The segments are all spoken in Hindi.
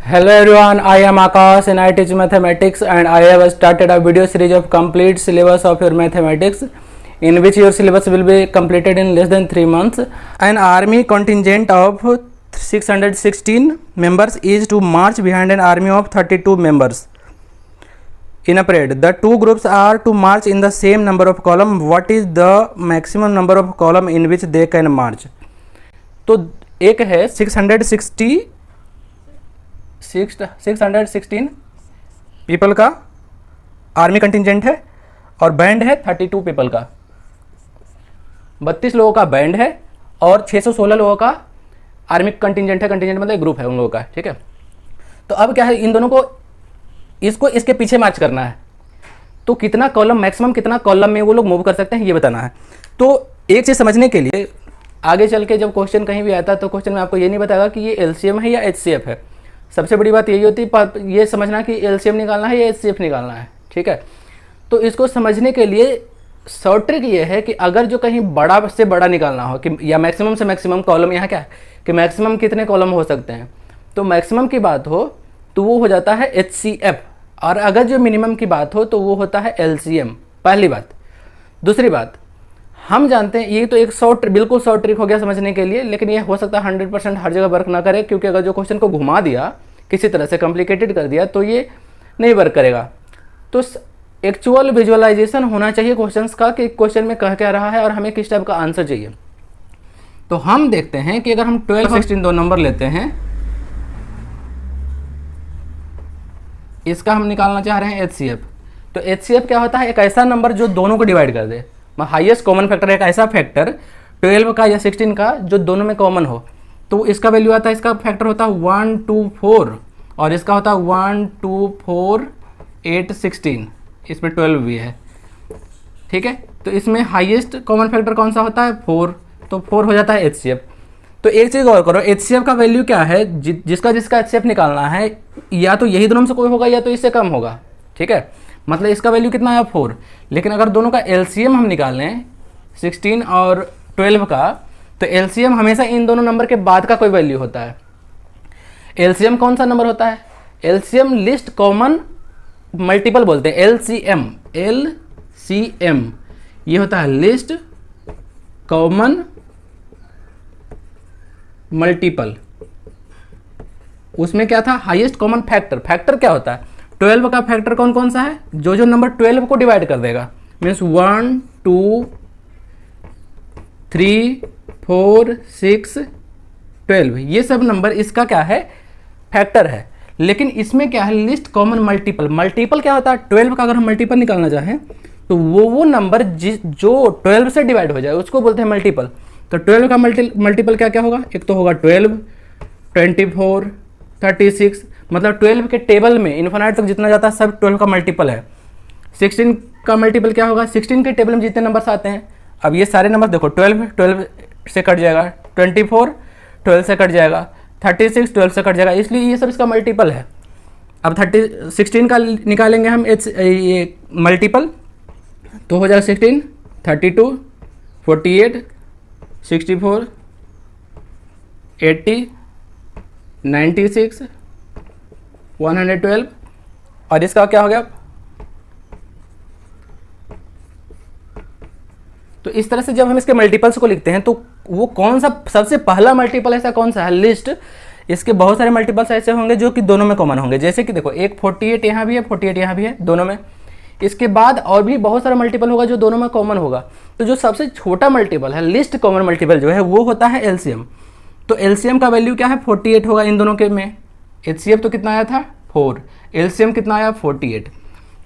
Hello everyone, I am Akash and I teach mathematics and I have started a video series of complete syllabus of your mathematics in which your syllabus will be completed in less than 3 months. An army contingent of 616 members is to march behind an army of 32 members in a parade. The two groups are to march in the same number of column. What is the maximum number of column in which they can march? तो एक है 616 पीपल का आर्मी कंटिजेंट है और बैंड है 32 पीपल का। 32 लोगों का बैंड है और 616 लोगों का आर्मी कंटिजेंट है। कंटिजेंट मतलब ग्रुप है उन लोगों का, ठीक है। तो अब क्या है, इन दोनों को इसको इसके पीछे मार्च करना है। तो कितना कॉलम, मैक्सिमम कितना कॉलम में वो लोग मूव कर सकते हैं, ये बताना है। तो एक चीज़ समझने के लिए आगे चल के जब क्वेश्चन कहीं भी आता है तो क्वेश्चन में आपको ये नहीं बताएगा कि ये एलसीएम है या एचसीएफ है। सबसे बड़ी बात यही होती है ये समझना कि एलसीएम निकालना है या एचसीएफ निकालना है, ठीक है। तो इसको समझने के लिए शॉर्ट ट्रिक ये है कि अगर जो कहीं बड़ा से बड़ा निकालना हो कि या मैक्सिमम से मैक्सिमम कॉलम, यहाँ क्या है कि मैक्सिमम कितने कॉलम हो सकते हैं, तो मैक्सिमम की बात हो तो वो हो जाता है एचसीएफ, और अगर जो मिनिमम की बात हो तो वो होता है एलसीएम। पहली बात। दूसरी बात, हम जानते हैं ये तो एक बिल्कुल शॉर्ट ट्रिक हो गया समझने के लिए, लेकिन ये हो सकता है 100% हर जगह वर्क ना करे, क्योंकि अगर जो क्वेश्चन को घुमा दिया, किसी तरह से कॉम्प्लिकेटेड कर दिया, तो ये नहीं वर्क करेगा। तो एक्चुअल विजुअलाइजेशन होना चाहिए क्वेश्चंस का कि क्वेश्चन में कह क्या रहा है और हमें किस टाइप का आंसर चाहिए। तो हम देखते हैं कि अगर हम 12, 16 दो नंबर लेते हैं, इसका हम निकालना चाह रहे हैं एचसीएफ। तो एचसीएफ क्या होता है, एक ऐसा नंबर जो दोनों को डिवाइड कर दे। हाईएस्ट कॉमन फैक्टर एक ऐसा फैक्टर 12 का या 16 का जो दोनों में कॉमन हो। तो इसका वैल्यू आता है, इसका फैक्टर होता है 1 2 4 और इसका होता है 1 2 4 8 16, इसमें 12 भी है, ठीक है। तो इसमें हाईएस्ट कॉमन फैक्टर कौन सा होता है, 4, तो 4 हो जाता है एचसीएफ। तो एक चीज़ और करो, एचसीएफ का वैल्यू क्या है, जिसका एचसीएफ निकालना है, या तो यही दोनों में से कोई होगा या तो इससे कम होगा, ठीक है। मतलब इसका वैल्यू कितना है, 4। लेकिन अगर दोनों का एलसीएम हम निकालें 16 और 12 का, तो एलसीएम हमेशा इन दोनों नंबर के बाद का कोई वैल्यू होता है। एलसीएम कौन सा नंबर होता है, एलसीएम लिस्ट कॉमन मल्टीपल बोलते हैं, एलसीएम ये होता है लिस्ट कॉमन मल्टीपल। उसमें क्या था, हाईएस्ट कॉमन फैक्टर। फैक्टर क्या होता है, 12 का फैक्टर कौन कौन सा है, जो नंबर 12 को डिवाइड कर देगा। मीन्स 1 2 3 4 6 12, ये सब नंबर इसका क्या है, फैक्टर है। लेकिन इसमें क्या है, लिस्ट कॉमन मल्टीपल। मल्टीपल क्या होता है, 12 का अगर हम मल्टीपल निकालना चाहें तो वो नंबर जो 12 से डिवाइड हो जाए उसको बोलते हैं मल्टीपल। तो 12 का मल्टीपल क्या क्या होगा, एक तो होगा 12, 24, 36, मतलब 12 के टेबल में इन्फिनाइट तक जितना जाता है सब 12 का मल्टीपल है। 16 का मल्टीपल क्या होगा, 16 के टेबल में जितने नंबर्स आते हैं, अब ये सारे नंबर देखो, 12 से कट जाएगा, 24 12 से कट जाएगा, 36 12 से कट जाएगा, इसलिए ये सब इसका मल्टीपल है। अब 16 का निकालेंगे हम ये मल्टीपल, तो हो जाएगा 16, 32, 48, 64, 80, 96, 112, और इसका क्या हो गया। तो इस तरह से जब हम इसके मल्टीपल्स को लिखते हैं तो वो कौन सा सबसे पहला मल्टीपल ऐसा कौन सा है, लिस्ट। इसके बहुत सारे मल्टीपल्स ऐसे होंगे जो कि दोनों में कॉमन होंगे, जैसे कि देखो एक 48 यहाँ भी है, 48 यहाँ भी है, दोनों में। इसके बाद और भी बहुत सारा मल्टीपल होगा जो दोनों में कॉमन होगा। तो जो सबसे छोटा मल्टीपल है, लिस्ट कॉमन मल्टीपल जो है, वो होता है एलसीएम। तो एलसीएम का वैल्यू क्या है, 48 होगा इन दोनों के में। एचसीएफ तो कितना आया था, 4, एलसीएम कितना आया, 48।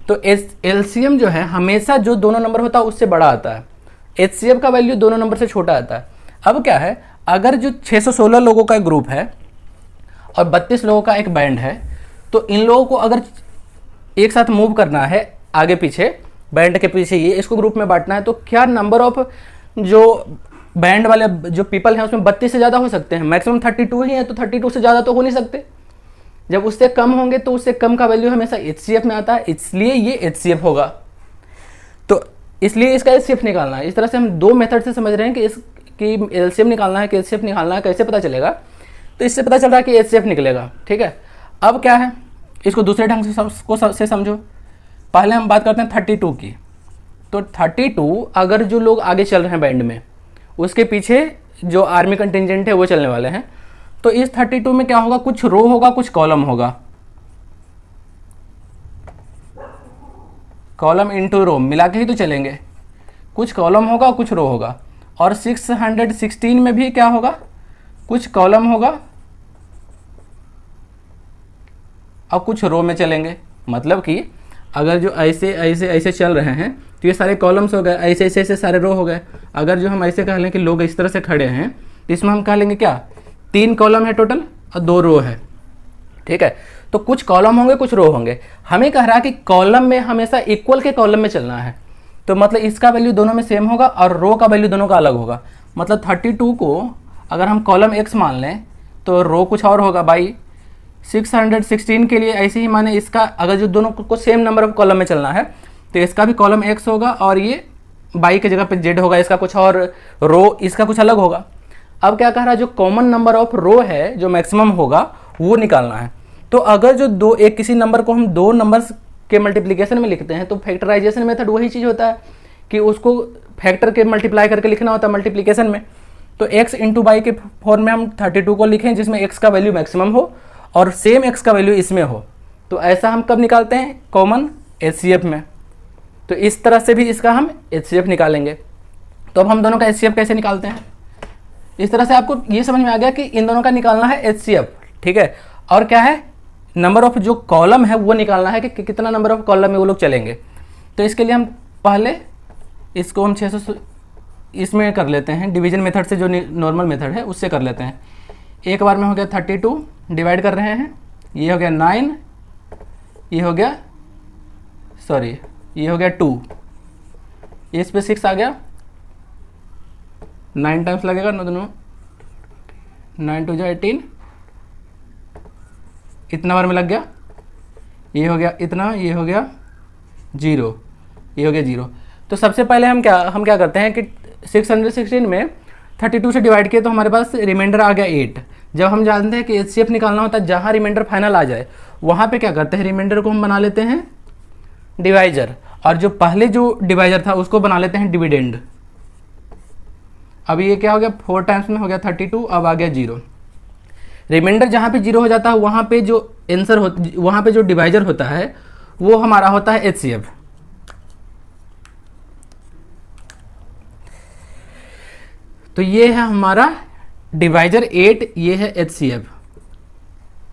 तो एलसीएम जो है हमेशा जो दोनों नंबर होता है उससे बड़ा आता है, एचसीएफ का वैल्यू दोनों नंबर से छोटा आता है। अब क्या है, अगर जो 616 लोगों का एक ग्रुप है और 32 लोगों का एक बैंड है, तो इन लोगों को अगर एक साथ मूव करना है आगे पीछे, बैंड के पीछे ये इसको ग्रुप में बांटना है, तो क्या नंबर ऑफ जो बैंड वाले जो पीपल हैं उसमें 32 से ज़्यादा हो सकते हैं। मैक्सिमम 32 ही है, तो 32 से ज़्यादा तो हो नहीं सकते। जब उससे कम होंगे तो उससे कम का वैल्यू हमेशा एचसीएफ में आता है, इसलिए ये एचसीएफ होगा। तो इसलिए इसका एचसीएफ निकालना है। इस तरह से हम दो मेथड से समझ रहे हैं कि एलसीएम निकालना है कि एचसीएफ निकालना है, कैसे पता चलेगा। तो इससे पता चल रहा है कि एचसीएफ निकलेगा, ठीक है। अब क्या है, इसको दूसरे ढंग से समझो। पहले हम बात करते हैं 32 की। तो 32 अगर जो लोग आगे चल रहे हैं बैंड में, उसके पीछे जो आर्मी कंटिजेंट है वो चलने वाले हैं, तो इस 32 में क्या होगा, कुछ रो होगा कुछ कॉलम होगा, कॉलम इनटू रो मिला के ही तो चलेंगे, कुछ कॉलम होगा कुछ रो होगा। और 616 में भी क्या होगा, कुछ कॉलम होगा और कुछ रो में चलेंगे। मतलब कि अगर जो ऐसे ऐसे ऐसे चल रहे हैं तो ये सारे कॉलम्स हो गए, ऐसे ऐसे ऐसे सारे रो हो गए। अगर जो हम ऐसे कह लें कि लोग इस तरह से खड़े हैं तो इसमें हम कह लेंगे क्या, 3 कॉलम है टोटल और 2 रो है। ठीक है, तो कुछ कॉलम होंगे कुछ रो होंगे। हमें कह रहा है कि कॉलम में हमेशा इक्वल के कॉलम में चलना है, तो मतलब इसका वैल्यू दोनों में सेम होगा और रो का वैल्यू दोनों का अलग होगा। मतलब 32 को अगर हम कॉलम x मान लें तो रो कुछ और होगा बाई 616 के लिए ऐसे ही माने इसका, अगर जो दोनों को सेम नंबर ऑफ कॉलम में चलना है तो इसका भी कॉलम x होगा और ये बाई की जगह पे z होगा, इसका कुछ और रो इसका कुछ अलग होगा। अब क्या कह रहा है, जो कॉमन नंबर ऑफ रो है जो मैक्सिमम होगा वो निकालना है। तो अगर जो एक किसी नंबर को हम 2 नंबर्स के मल्टीप्लिकेशन में लिखते हैं तो फैक्टराइजेशन मेथड वही चीज़ होता है कि उसको फैक्टर के मल्टीप्लाई करके लिखना होता है मल्टीप्लिकेशन में। तो x इंटू बाई के फॉर्म में हम 32 को लिखें जिसमें x का वैल्यू मैक्सिमम हो और सेम x का वैल्यू इसमें हो। तो ऐसा हम कब निकालते हैं, कॉमन HCF में। तो इस तरह से भी इसका हम HCF निकालेंगे। तो अब हम दोनों का HCF कैसे निकालते हैं, इस तरह से आपको ये समझ में आ गया कि इन दोनों का निकालना है HCF। ठीक है, और क्या है, नंबर ऑफ जो कॉलम है वो निकालना है कि कितना नंबर ऑफ कॉलम में वो लोग चलेंगे। तो इसके लिए हम पहले इसको हम 600 इसमें कर लेते हैं, डिवीजन मेथड से, जो नॉर्मल मेथड है उससे कर लेते हैं। एक बार में हो गया 32, डिवाइड कर रहे हैं, ये हो गया 9, ये हो गया ये हो गया 2, इस पे 6 आ गया, 9 टाइम्स लगेगा, 9 2 18, इतना बार में लग गया, ये हो गया इतना, ये हो गया 0, ये हो गया 0। तो सबसे पहले हम क्या करते हैं कि 616 में 32 से डिवाइड किए तो हमारे पास रिमाइंडर आ गया 8। जब हम जानते हैं कि HCF निकालना होता है जहाँ रिमाइंडर फाइनल आ जाए वहाँ पे क्या करते हैं, रिमाइंडर को हम बना लेते हैं डिवाइजर, और जो पहले जो डिवाइजर था उसको बना लेते हैं डिविडेंड। अब ये क्या हो गया, 4 टाइम्स में हो गया 32, अब आ गया 0। रिमाइंडर जहाँ पे 0 हो जाता है वहाँ पे जो आंसर वहाँ पे जो डिवाइजर होता है वो हमारा होता है HCF। तो ये है हमारा डिवाइजर 8, ये है HCF।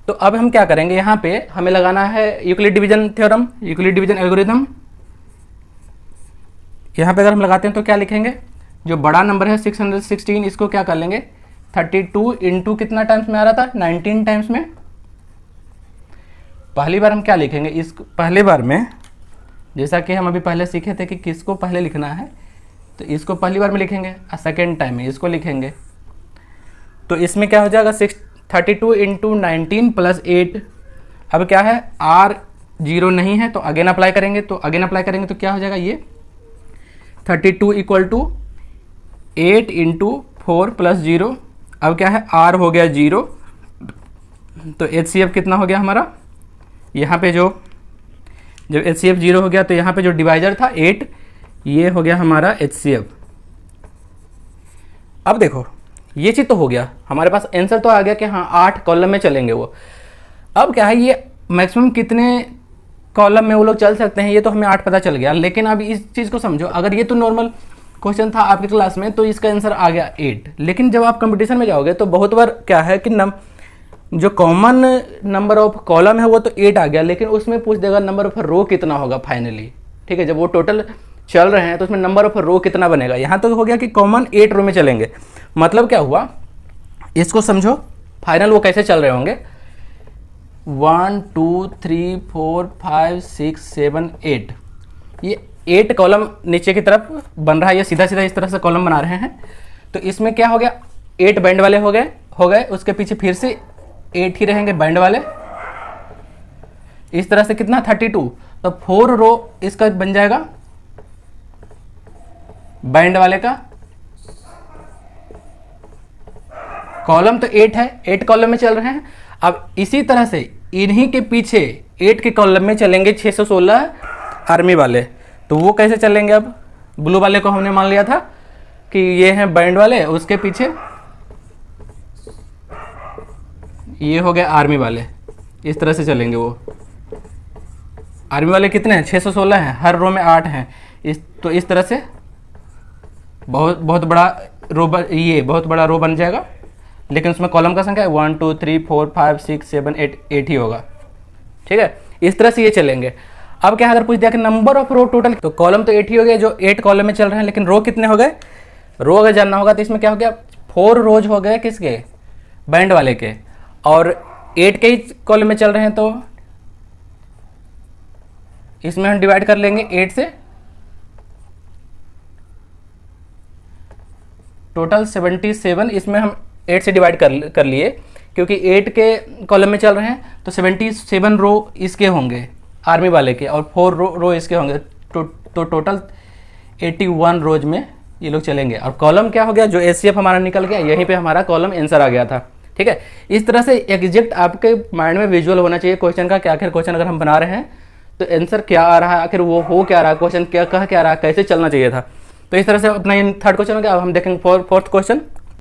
तो अब हम क्या करेंगे, यहाँ पे हमें लगाना है Euclid division theorem, Euclid division algorithm. यहाँ पे अगर हम लगाते हैं तो क्या लिखेंगे, जो बड़ा नंबर है 616 इसको क्या कर लेंगे, 32 इंटू कितना टाइम्स में आ रहा था, 19 टाइम्स में। पहली बार हम क्या लिखेंगे, इस पहले बार में जैसा कि हम अभी पहले सीखे थे कि किसको पहले लिखना है, तो इसको पहली बार में लिखेंगे और सेकेंड टाइम में इसको लिखेंगे। तो इसमें क्या हो जाएगा, 32 इंटू 19 प्लस 8। अब क्या है, R 0 नहीं है तो अगेन अप्लाई करेंगे, तो क्या हो जाएगा, ये 32 इक्वल टू 8 इंटू 4 प्लस 0। अब क्या है, R हो गया 0, तो HCF कितना हो गया हमारा, यहाँ पे जब HCF 0 हो गया तो यहाँ पे जो डिवाइजर था 8, ये हो गया हमारा HCF। अब देखो ये चीज़ तो हो गया, हमारे पास आंसर तो आ गया कि हाँ 8 कॉलम में चलेंगे वो। अब क्या है, ये मैक्सिमम कितने कॉलम में वो लोग चल सकते हैं ये तो हमें 8 पता चल गया। लेकिन अब इस चीज़ को समझो, अगर ये तो नॉर्मल क्वेश्चन था आपकी क्लास में तो इसका आंसर आ गया 8। लेकिन जब आप कंपटीशन में जाओगे तो बहुत बार क्या है कि जो कॉमन नंबर ऑफ कॉलम है वो तो 8 आ गया, लेकिन उसमें पूछ देगा नंबर ऑफ रो कितना होगा फाइनली। ठीक है, जब वो टोटल चल रहे हैं तो उसमें नंबर ऑफ रो कितना बनेगा। यहाँ तो हो गया कि कॉमन 8 रो में चलेंगे। मतलब क्या हुआ, इसको समझो फाइनल वो कैसे चल रहे होंगे, 1 2 3 4 5 6 7 8, ये 8 कॉलम नीचे की तरफ बन रहा है, ये सीधा सीधा इस तरह से कॉलम बना रहे हैं। तो इसमें क्या हो गया, 8 बैंड वाले हो गए, उसके पीछे फिर से 8 ही रहेंगे बैंड वाले, इस तरह से कितना 32। तो 4 रो इसका बन जाएगा बैंड वाले का। कॉलम तो 8 है, 8 कॉलम में चल रहे हैं। अब इसी तरह से इन्हीं के पीछे 8 के कॉलम में चलेंगे 616 आर्मी वाले। तो वो कैसे चलेंगे? अब ब्लू वाले को हमने मान लिया था कि ये हैं बैंड वाले, उसके पीछे ये हो गया आर्मी वाले, इस तरह से चलेंगे वो। आर्मी वाले कितने हैं? 616 हैं, हर रो में 8 हैं। तो इस तरह से बहुत बड़ा रो, ये बहुत बड़ा रो बन जाएगा, लेकिन उसमें कॉलम का संख्या 1 2 3 4 5 6 7 8 8 ही होगा। ठीक है, इस तरह से ये चलेंगे। अब क्या अगर पूछ दिया कि नंबर ऑफ रो टोटल, तो कॉलम तो 8 ही हो गए जो 8 कॉलम में चल रहे हैं, लेकिन रो कितने हो गए? रो अगर जानना होगा तो इसमें क्या हो गया, 4 रोज हो गए किसके? बैंड वाले के, और 8 के ही कॉलम में चल रहे हैं, तो इसमें हम डिवाइड कर लेंगे 8 से। टोटल 77, इसमें हम 8 से डिवाइड कर लिए, क्योंकि 8 के कॉलम में चल रहे हैं, तो 77 रो इसके होंगे आर्मी वाले के, और 4 रो इसके होंगे। तो टोटल 81 रोज में ये लोग चलेंगे। और कॉलम क्या हो गया? जो एचसीएफ हमारा निकल गया, यहीं पे हमारा कॉलम आंसर आ गया था। ठीक है, इस तरह से एग्जैक्ट आपके माइंड में विजुअल होना चाहिए क्वेश्चन का, कि आखिर क्वेश्चन अगर हम बना रहे हैं तो आंसर क्या आ रहा है, आखिर वो हो क्या रहा है, क्वेश्चन क्या कह क्या रहा है, कैसे चलना चाहिए था। तो इस तरह से अपना ये थर्ड क्वेश्चन हो गया। अब हम देखेंगे फोर्थ क्वेश्चन।